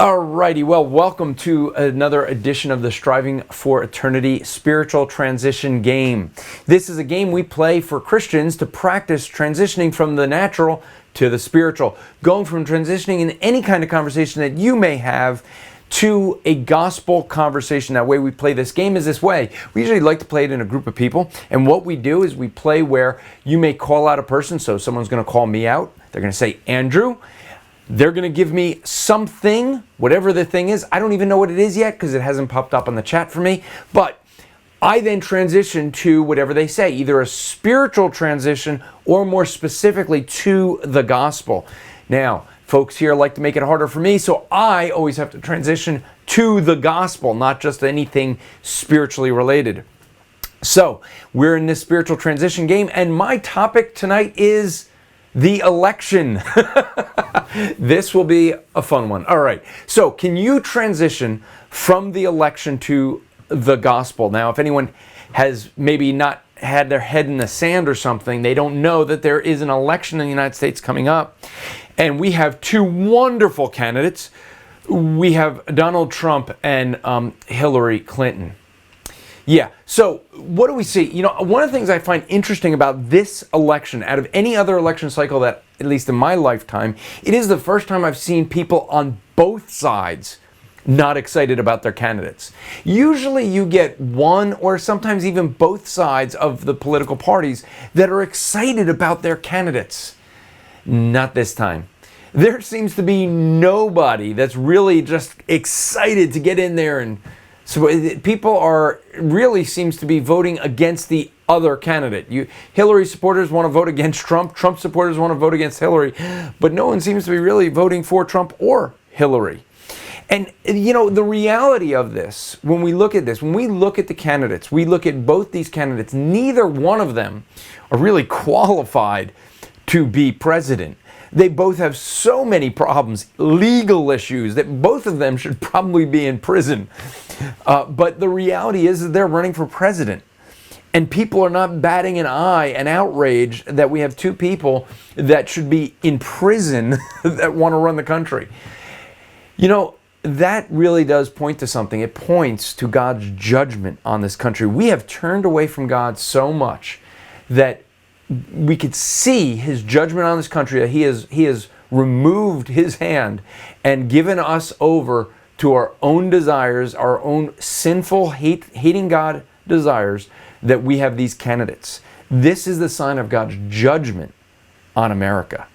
Alrighty, well, welcome to another edition of the Striving for Eternity Spiritual Transition Game. This is a game we play for Christians to practice transitioning from the natural to the spiritual, going from transitioning in any kind of conversation that you may have to a gospel conversation. That way we play this game is this way. We usually like to play it in a group of people, and what we do is we play where you may call out a person. So someone's going to call me out. They're going to say, Andrew. They're going to give me something, whatever the thing is. I don't even know what it is yet because it hasn't popped up on the chat for me. But I then transition to whatever they say, either a spiritual transition or more specifically to the gospel. Now, folks here like to make it harder for me, so I always have to transition to the gospel, not just anything spiritually related. So, we're in this spiritual transition game, and my topic tonight is the election. This will be a fun one. All right. So can you transition from the election to the gospel? Now, if anyone has maybe not had their head in the sand or something, they don't know that there is an election in the United States coming up. And we have two wonderful candidates. We have Donald Trump and Hillary Clinton. Yeah, so what do we see? You know, one of the things I find interesting about this election, out of any other election cycle that, at least in my lifetime, it is the first time I've seen people on both sides not excited about their candidates. Usually you get one or sometimes even both sides of the political parties that are excited about their candidates. Not this time. There seems to be nobody that's really just excited to get in there, and so people are really seems to be voting against the other candidate. Hillary supporters want to vote against Trump. Trump supporters want to vote against Hillary. But no one seems to be really voting for Trump or Hillary. And, you know, the reality of this, when we look at the candidates, we look at both these candidates, neither one of them are really qualified to be president. They both have so many problems, legal issues, that both of them should probably be in prison. But the reality is that they're running for president. And people are not batting an eye and outraged that we have two people that should be in prison that want to run the country. You know, that really does point to something. It points to God's judgment on this country. We have turned away from God so much that we could see his judgment on this country, that he has removed his hand and given us over to our own desires, our own sinful, hating God desires, that we have these candidates. This is the sign of God's judgment on America,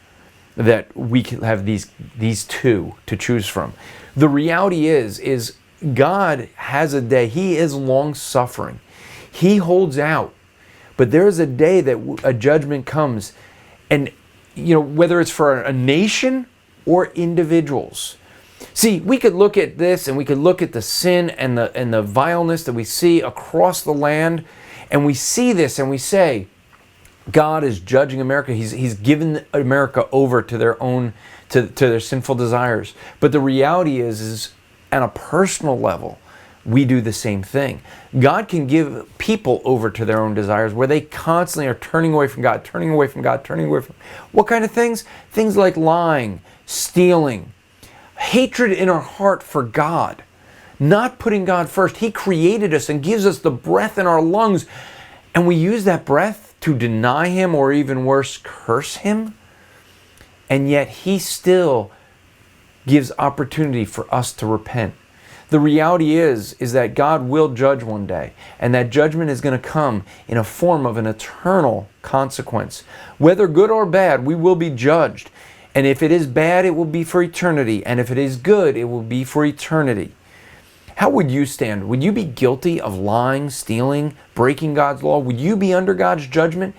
that we can have these two to choose from. The reality is God has a day. He is long-suffering. He holds out. But there is a day that a judgment comes, and you know, whether it's for a nation or individuals. See, we could look at this and we could look at the sin and the vileness that we see across the land, and we see this and we say, God is judging America. He's given America over to their sinful desires. But the reality is on a personal level, we do the same thing. God can give people over to their own desires where they constantly are turning away from God, turning away from God, turning away from... What kind of things? Things like lying, stealing, hatred in our heart for God, not putting God first. He created us and gives us the breath in our lungs, and we use that breath to deny Him, or even worse, curse Him. And yet He still gives opportunity for us to repent. The reality is that God will judge one day, and that judgment is going to come in a form of an eternal consequence. Whether good or bad, we will be judged. And if it is bad, it will be for eternity. And if it is good, it will be for eternity. How would you stand? Would you be guilty of lying, stealing, breaking God's law? Would you be under God's judgment?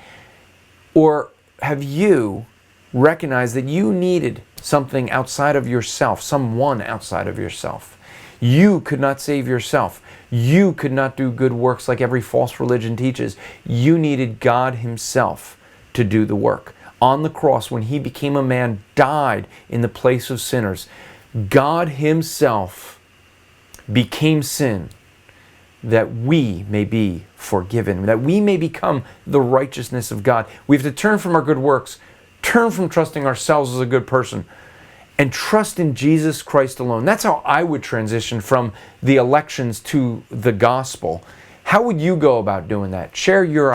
Or have you recognized that you needed something outside of yourself, someone outside of yourself? You could not save yourself. You could not do good works like every false religion teaches. You needed God Himself to do the work. On the cross, when He became a man, died in the place of sinners. God Himself became sin that we may be forgiven, that we may become the righteousness of God. We have to turn from our good works, turn from trusting ourselves as a good person, and trust in Jesus Christ alone. That's how I would transition from the elections to the gospel. How would you go about doing that? Share your